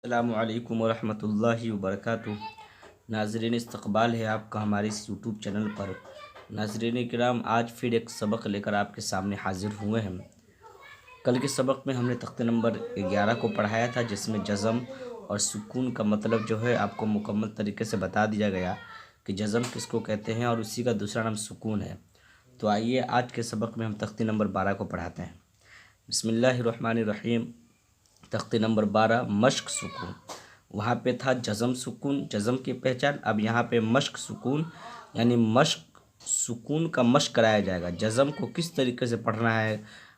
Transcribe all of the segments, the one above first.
السلام علیکم ورحمۃ اللہ وبرکاتہ۔ ناظرین، استقبال ہے آپ کا ہمارے اس یوٹیوب چینل پر۔ ناظرین کرام، آج پھر ایک سبق لے کر آپ کے سامنے حاضر ہوئے ہیں۔ کل کے سبق میں ہم نے تختے نمبر 11 کو پڑھایا تھا، جس میں جزم اور سکون کا مطلب جو ہے آپ کو مکمل طریقے سے بتا دیا گیا کہ جزم کس کو کہتے ہیں اور اسی کا دوسرا نام سکون ہے۔ تو آئیے آج کے سبق میں ہم تختے نمبر 12 کو پڑھاتے ہیں۔ بسم اللہ الرحمن الرحیم۔ تختے نمبر 12 مشق سکون۔ وہاں پہ تھا جزم سکون، جزم کی پہچان۔ اب یہاں پہ مشق سکون، یعنی مشق سکون کا مشق کرایا جائے گا۔ جزم کو کس طریقے سے پڑھنا ہے،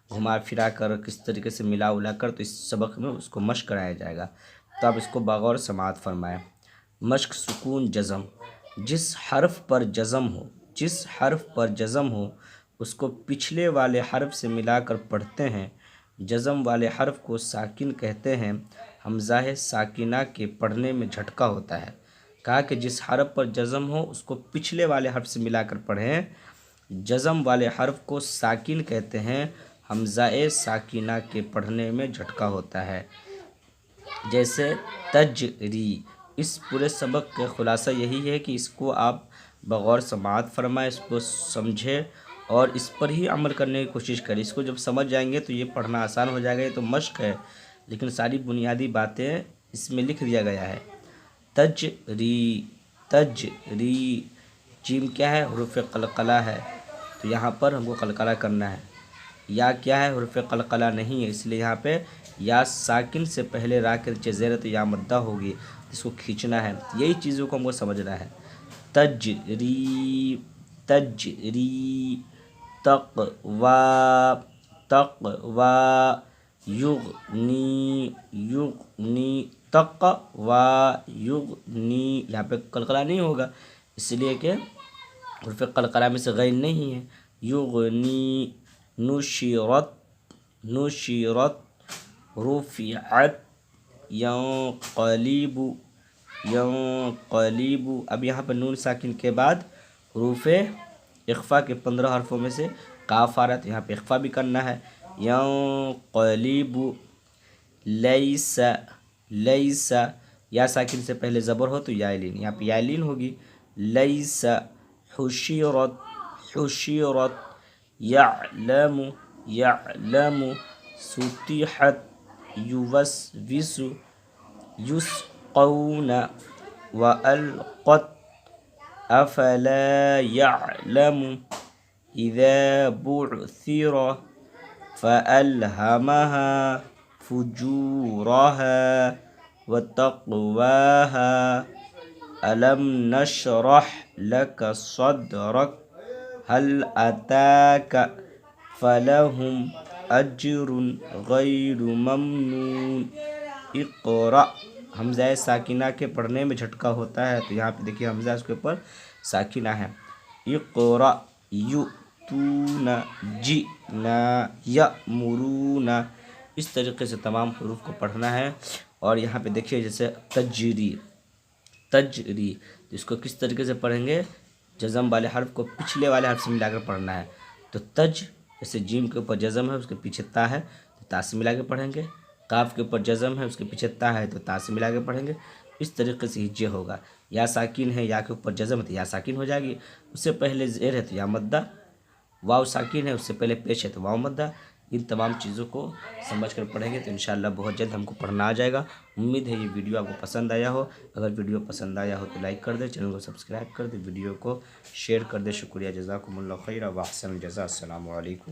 گھما پھرا کر، کس طریقے سے ملا الا کر، تو اس سبق میں اس کو مشق کرایا جائے گا۔ تو آپ اس کو بغور سماعت فرمائیں۔ مشق سکون جزم، جس حرف پر جزم ہو، جس حرف پر جزم ہو اس کو پچھلے والے حرف سے ملا کر پڑھتے ہیں۔ جزم والے حرف کو ساکن کہتے ہیں۔ حمزہ ساکنہ کے پڑھنے میں جھٹکا ہوتا ہے۔ کہا کہ جس حرف پر جزم ہو اس کو پچھلے والے حرف سے ملا کر پڑھیں۔ جزم والے حرف کو ساکن کہتے ہیں۔ حمزہ ساکنہ کے پڑھنے میں جھٹکا ہوتا ہے۔ جیسے تجری۔ اس پورے سبق کا خلاصہ یہی ہے کہ اس کو آپ بغور سماعت فرمائیں، اس کو سمجھیں اور اس پر ہی عمل کرنے کی کوشش کریں۔ اس کو جب سمجھ جائیں گے تو یہ پڑھنا آسان ہو جائے گا۔ یہ تو مشق ہے، لیکن ساری بنیادی باتیں اس میں لکھ دیا گیا ہے۔ تجری، تجری، جیم کیا ہے؟ حروف قلقلہ ہے، تو یہاں پر ہم کو قلقلہ کرنا ہے۔ یا کیا ہے؟ حروف قلقلہ نہیں ہے، اس لیے یہاں پہ یا ساکن سے پہلے را کے نیچے زیر تو یا مدہ ہوگی، اس کو کھینچنا ہے۔ یہی چیزوں کو ہم کو سمجھنا ہے۔ تجری، تجری، تقوی، تقوی، یغنی، یغنی، تقوی، یغنی۔ یہاں پہ قلقلہ نہیں ہوگا، اس لیے کہ حروف قلقلہ میں سے غین نہیں ہے۔ یغنی، نشرت، نشرت، رفعت، ینقلب، ینقلب۔ اب یہاں پہ نون ساکن کے بعد حروف اخفا کے 15 حرفوں میں سے قاف آ رہا ہے، تو یہاں پہ اخفا بھی کرنا ہے۔ ینقلب، لیس، لیس، یا ساکن سے پہلے زبر ہو تو یا لین، یہاں پہ یا لین ہوگی۔ لیس، حشرت، حشرت، یعلم، یعلم، ستحت، یوسوس، یسقون، والقت، افلا یعلم، اذا بعثر، فألهمها فجورها وتقواها، ألم نشرح لك صدرك، هل أتاك، فلهم أجر غير ممنون، اقرأ۔ حمزہ ساکنہ کے پڑھنے میں جھٹکا ہوتا ہے، تو یہاں پہ دیکھیے حمزہ اس کے اوپر ساکنہ ہے۔ اقرأ، یؤتون، جئنا، یأمرون۔ اس طریقے سے تمام حروف کو پڑھنا ہے۔ اور یہاں پہ دیکھیے جیسے تجری، تجری، تو اس کو کس طریقے سے پڑھیں گے؟ جزم والے حرف کو پچھلے والے حرف سے ملا کر پڑھنا ہے۔ تو تج، جیسے جیم کے اوپر جزم ہے اس کے پیچھے تا ہے تو تا سے ملا کے پڑھیں گے۔ قاف کے اوپر جزم ہے اس کے پیچھے تا ہے تو تا سے ملا کے پڑھیں گے۔ اس طریقے سے ہجے ہوگا۔ یا ساکن ہے، یا کے اوپر جزم ہے تو یا ساکن ہو جائے گی، اس سے پہلے زیر ہے تو یا مدہ، واو ساکن ہے اس سے پہلے پیش ہے تو واو مدہ۔ ان تمام چیزوں کو سمجھ کر پڑھیں گے تو انشاءاللہ بہت جلد ہم کو پڑھنا آ جائے گا۔ امید ہے یہ ویڈیو آپ کو پسند آیا ہو۔ اگر ویڈیو پسند آیا ہو تو لائک کر دیں، چینل کو سبسکرائب کر دیں، ویڈیو کو شیئر کر دیں۔ شکریہ، جزاکم اللہ خیر و احسن الجزاء۔ السلام علیکم۔